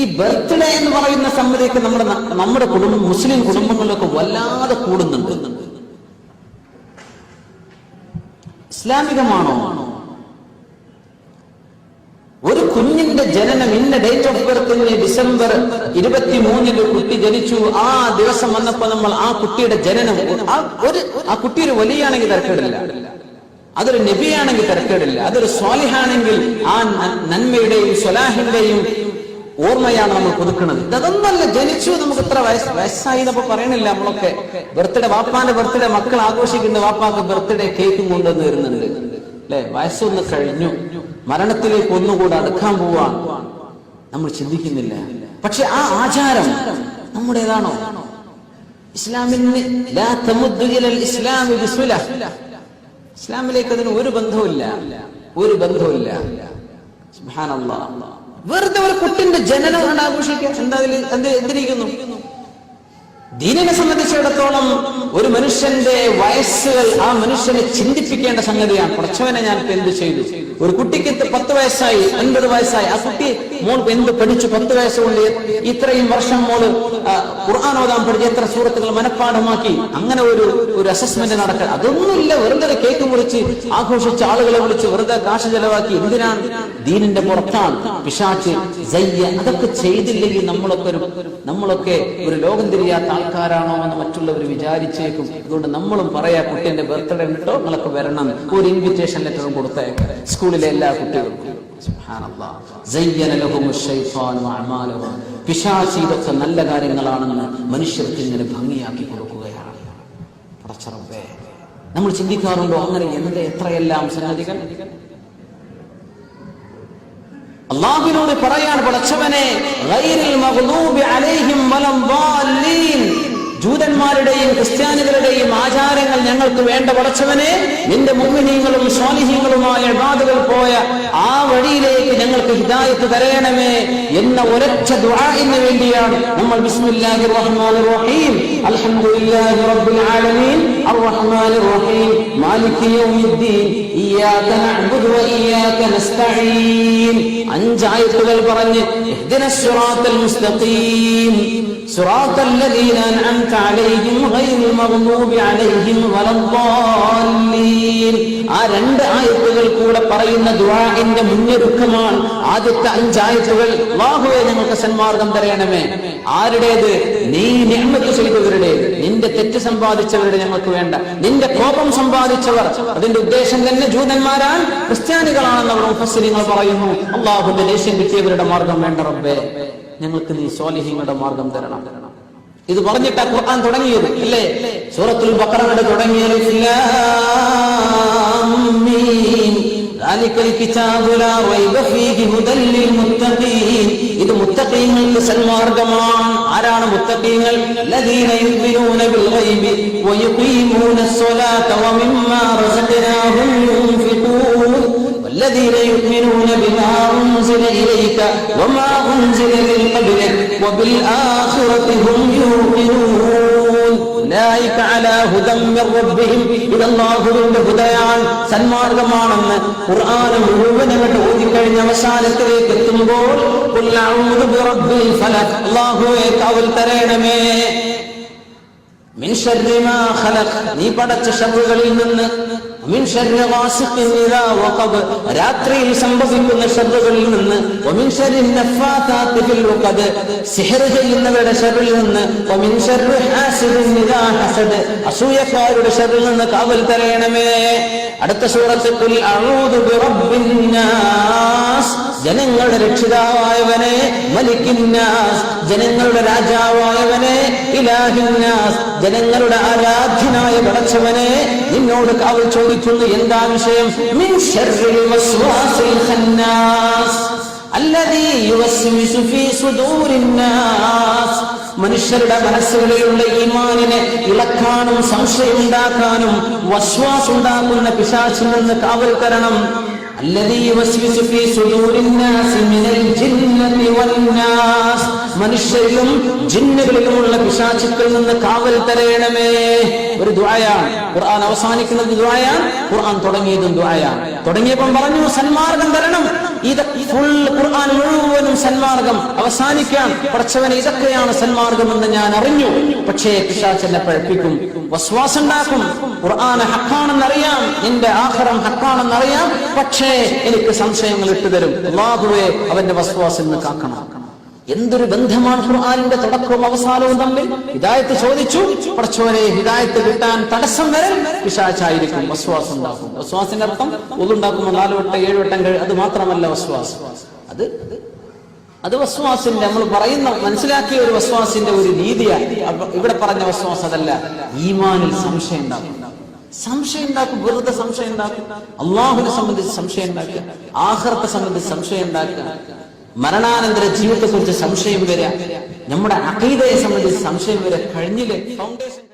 ഈ ബർത്ത്ഡേ എന്ന് പറയുന്ന സംഗതിയൊക്കെ നമ്മുടെ കുടുംബം, മുസ്ലിം കുടുംബങ്ങളിലൊക്കെ വല്ലാതെ കൂടുന്നുണ്ട്. ഇസ്ലാമികമാണോ? ഒരു കുഞ്ഞിന്റെ ജനനം, ഇന്ന ഡേറ്റ് ഓഫ് ബർത്തിന് ഡിസംബർ 23 കുട്ടി ജനിച്ചു, ആ ദിവസം വന്നപ്പോ നമ്മൾ ആ കുട്ടിയുടെ ജനനം, ആ കുട്ടി ഒരു വലിയാണെങ്കിൽ തിരക്കേടില്ല, അതൊരു നബിയാണെങ്കിൽ തിരക്കേടില്ല, അതൊരു സ്വാലിഹാണെങ്കിൽ ആ നന്മയുടെയും സ്വലാഹിന്റെയും ഓർമ്മയാണ് നമ്മൾ പുതുക്കുന്നത്. അതൊന്നല്ല, ജനിച്ചു നമുക്ക് ഇത്ര വയസ്സായി എന്നപ്പോ പറയണില്ല. നമ്മളൊക്കെ ബർത്ത്ഡേ, വാപ്പാന്റെ ബർത്ത്ഡേ മക്കൾ ആഘോഷിക്കുന്ന, വാപ്പാക്ക് ബർത്ത്ഡേ കേക്കും കൊണ്ടുവന്ന് വരുന്നുണ്ട് അല്ലെ? വയസ്സൊന്ന് കഴിഞ്ഞു, മരണത്തിലേക്ക് ഒന്നുകൂടെ അടുക്കാൻ പോവാൻ നമ്മൾ ചിന്തിക്കുന്നില്ല. പക്ഷെ ആ ആചാരം നമ്മുടേതാണോ? ഇസ്ലാമിലേക്ക് അതിന് ഒരു ബന്ധവുമില്ല, ഒരു ബന്ധവുമില്ല. സുബ്ഹാനല്ലാഹ്. വെറുതെ ഒരു കുട്ടിന്റെ ജനനം കൊണ്ട് ആഘോഷിക്കുക, എന്തിരിക്കുന്നു? ദീനിനെ സംബന്ധിച്ചിടത്തോളം ഒരു മനുഷ്യന്റെ വയസ്സുകൾ ആ മനുഷ്യനെ ചിന്തിപ്പിക്കേണ്ട സംഗതിയാണ്. കുറച്ചവനെ ഞാൻ എന്ത് ചെയ്തു? ഒരു കുട്ടിക്ക് 10 വയസ്സായി, 9 വയസ്സായി, ആ കുട്ടി മോൾ എന്ത് പഠിച്ചു? 10 വയസ്സുകൊണ്ട് ഇത്രയും വർഷം മോള് ഖുർആൻ ഓതാൻ പഠിച്ച് എത്ര സൂറത്തുകൾ മനഃപ്പാഠമാക്കി? അങ്ങനെ ഒരു അസസ്മെന്റ് നടക്കുക, അതൊന്നുമില്ല. വെറുതെ കേക്ക് മുറിച്ച് ആഘോഷിച്ച് ആളുകളെ വിളിച്ച് വെറുതെ കാശ് ചെലവാക്കി എന്തിനാണ്? ദീനിന്റെ പുറത്താണ്. പിശാച്, അതൊക്കെ ചെയ്തില്ലെങ്കിൽ നമ്മളൊക്കെ ഒരു ലോകം തിരിയാത്ത ആൾക്കാരാണോ എന്ന് മറ്റുള്ളവർ വിചാരിച്ചേക്കും. അതുകൊണ്ട് നമ്മളും പറയാ, കുട്ടിന്റെ ബർത്ത്ഡേ ഉണ്ടോ, നിങ്ങളൊക്കെ വരണം, ഒരു ഇൻവിറ്റേഷൻ ലെറ്ററും കൊടുത്തേക്കാം സ്കൂളിലെ എല്ലാ കുട്ടികൾക്കും. പിശാച് ഇതൊക്കെ നല്ല കാര്യങ്ങളാണെന്ന് മനുഷ്യർക്ക് ഇങ്ങനെ ഭംഗിയാക്കി കൊടുക്കുകയാണ്. പടച്ചറബ്ബേ, നമ്മൾ ചിന്തിക്കാറുണ്ടോ അങ്ങനെ എത്രയെല്ലാം സംഗതികൾ? അല്ലാഹുവിനോട് പറയാണ്, പടച്ചവനെ, ഗൈറിൽ മഗ്ദൂബി അലൈഹിം വലദ്ദാല്ലീൻ, ജൂതന്മാരുടെയും ക്രിസ്ത്യാനികളുടെയും ആചാരങ്ങൾ ഞങ്ങൾക്ക് വേണ്ട പടച്ചവനെ, നിന്റെ മുഅ്മിനീങ്ങളും സ്വാലിഹീങ്ങളുമായ ഇബാദുകൾ പോയ ആ വഴിയിലേക്ക് ഞങ്ങൾക്ക് ഹിദായത്ത് തരണമേ എന്ന ഒരൊറ്റ ദുആഇന് വേണ്ടിയാണ് നമ്മൾ ബിസ്മില്ലാഹിർ റഹ്മാനിർ റഹീം അൽഹംദുലില്ലാഹി റബ്ബിൽ ആലമീൻ അർറഹ്മാനിർ റഹീം മാലികി യൗമിദ്ദീൻ ഇയ്യാക നഅ്ബുദു വ ഇയ്യാക നസ്തഈൻ 5 ആയത്തുകൾ പറഞ്ഞ് ഇഹ്ദിനസ് സിറാത്തൽ മുസ്തഖീം സിറാത്തൽ ലദീന അൻഅംത അലൈഹിം ഗൈറിൽ മഗ്ദൂബി അലൈഹിം വലദ്ദാല്ലീൻ. ആ 2 ആയത്തുകൾ കൂടെ പറയുന്ന ദുആഇന്റെ മുന്നൊരുക്കമാണ് ആദ്യത്തെ 5 ആയത്തുകൾ. അല്ലാഹുവേ, ഞങ്ങൾക്ക് സന്മാർഗം തരണമേ. ആരുടേത്? നീ നിഅമത്ത് ചെയ്തവരുടേത്. നിന്റെ തെറ്റ് സമ്പാദിച്ചവരുടെ ഞങ്ങൾക്ക് വേണ്ട. നിന്റെ കോപം സമ്പാദിച്ചവർ, അതിന്റെ ഉദ്ദേശം തന്നെ ജൂതന്മാരാണ്, ക്രിസ്ത്യാനികളാണെന്ന് അവർ മുഫസ്സിരിങ്ങൾ പറയുന്നു. അല്ലാഹുവിന്റെ ദേഷ്യം കിട്ടിയവരുടെ മാർഗം വേണ്ട റബ്ബേ, ഞങ്ങൾക്ക് നീ സ്വാലിഹീങ്ങളുടെ മാർഗം തരണം. ഇത് പറഞ്ഞിട്ടാ ഖുർആൻ തുടങ്ങിയത് അല്ലേ? സൂറത്തുൽ ബഖറയുടെ തുടങ്ങിയത് ഇത് മുത്തഖീങ്ങൾക്ക് സന്മാർഗമാണ്. ആരാണ് മുത്തഖീങ്ങൾ? ലദീന യുമിനൂന ബിൽ ഗൈബി വയുഖീമൂനസ് സ്വലാത വമിമ്മാ റസഖ്നാഹും യുൻഫിഖൂൻ والذين يؤمنون بما أنزل إليك وما أنزل من قبلك وبالآخرة هم يوقنون أولئك على هدى من ربهم إلى الله ഹുദയാണ്, സന്മാർഗമാണെന്ന് ഖുർആൻ മുഴുവനായിട്ട് ഓതിക്കഴിഞ്ഞ അവസാനത്തിലേക്ക് എത്തുമ്പോൾ ഖുൽ അഊദു ബിറബ്ബിൽ ഫലഖ്, അല്ലാഹുവേ കാവൽ തരണമേ, മിൻ ശർരി മാ ഖലഖ്, നീ പടച്ച ശർറുകളിൽ നിന്ന്, മിൻ ശർരി ഗാസിഖിൻ ഇദാ വഖബ്, രാത്രിയിൽ സംഭവിക്കുന്ന ശർറുകളിൽ നിന്ന്, വമിൻ ശർരി നഫാതാതി ഫിൽ ഉഖദ്, സിഹ്ർ ചെയ്യുന്നവരുടെ ശർറിൽ നിന്ന്, വമിൻ ശർരി ഹാസിദിൻ ഇദാ ഹസദ്, അസൂയക്കാരുടെ ശർറിൽ നിന്ന് കാവൽ തരണമേ. അടുത്ത സൂറത്ത് ഖുൽ അഊദു ബിറബ്ബിൻ നാസ്, ജനങ്ങളുടെ രക്ഷിതാവായവനെ, മലിക്കിൻ നാസ്, ജനങ്ങളുടെ രാജാവായവനെ, ഇലാഹിൻ നാസ്, ജനങ്ങളുടെ ആരാധ്യനായ പടച്ചവനെ, നിന്നോട് കാവൽ ചോദിക്കുന്നു. എന്താ വിഷയം? മിൻ ശർരിൽ വസ്വാസിൽ ഖന്നാസ് അല്ലദീ യുവസ്വിസു ഫീ സുദൂരിൻ നാസ്, മനുഷ്യരുടെ മനസ്സുകളിലുള്ള ഈമാനിനെ ഇളക്കാനും സംശയമുണ്ടാക്കാനും വസ്വാസ് ഉണ്ടാക്കുന്ന പിശാചിൽ നിന്ന് കാവൽ തരണം. അല്ലദീ യുവസ്വിസു ഫീ സുദൂരിൻ നാസ് മിനൽ ജിന്നതി വന്നാസ്, മനുഷ്യരിലും ജിന്നുകളിലുമുള്ള പിശാചുക്കളിൽ നിന്ന് കാവൽ തരണമേ. ഒരു ദുആയാണ്. ഖുർആൻ അവസാനിക്കുന്നത് ദുആയാണ്, ഖുർആൻ തുടങ്ങിയതും ദുആയാണ്. തുടങ്ങിയപ്പോൾ പറഞ്ഞു സന്മാർഗം തരണം. ഇത് ഫുൾ ഖുർആൻ മുഴുവനും സന്മാർഗം അവസാനിക്കാൻ, പടച്ചവനെ ഇതൊക്കെയാണ് സന്മാർഗം എന്ന് ഞാൻ അറിഞ്ഞു. പക്ഷേ പിശാച് എന്നെ പഴപ്പിക്കും, വസ്വാസ് ഉണ്ടാക്കും. ഖുർആൻ ഹക്കാണെന്നറിയാം, എന്റെ ആഖിറം ഹക്കാണെന്നറിയാം, പക്ഷേ എനിക്ക് സംശയങ്ങൾ ഇട്ടുതരും. അല്ലാഹുവേ, അവന്റെ വസ്വാസിൽ നിന്ന് കാക്കണം. എന്തൊരു ബന്ധമാണ് ഖുർആനിന്റെ തുടക്കവും അവസാനവും തമ്മിൽ. ഹിദായത്ത് ചോദിച്ചു, പടച്ചവനെ ഹിദായത്ത് കിട്ടാൻ തടസ്സം വരെ പിശാചായിരിക്കും, വസ്വാസ് ഉണ്ടാക്കും. വസ്വാസിന്റെ അർത്ഥം ഒന്നുണ്ടാക്കുമ്പോൾ 4 വട്ടം 7 വട്ടം അത് മാത്രമല്ല വസ്വാസ്. അത് വസ്വാസിന്റെ നമ്മൾ പറയുന്ന മനസ്സിലാക്കിയ ഒരു വസ്വാസിന്റെ ഒരു രീതിയാണ്. ഇവിടെ പറഞ്ഞ വസ്വാസ് അതല്ല. ഈമാനിൽ സംശയം ഉണ്ടാക്കും, വെറുതെ സംശയം ഉണ്ടാക്കും. അള്ളാഹുവിനെ സംബന്ധിച്ച് സംശയം ഉണ്ടാക്കുക, ആഖിറത്തെ സംബന്ധിച്ച് സംശയം ഉണ്ടാക്കുക, മരണാനന്തര ജീവിതത്തെ കുറിച്ച് സംശയം വരിക, നമ്മുടെ അഖീദയെ സംബന്ധിച്ച് സംശയം വരിക. കഴിഞ്ഞില്ലേ ഫൗണ്ടേഷൻ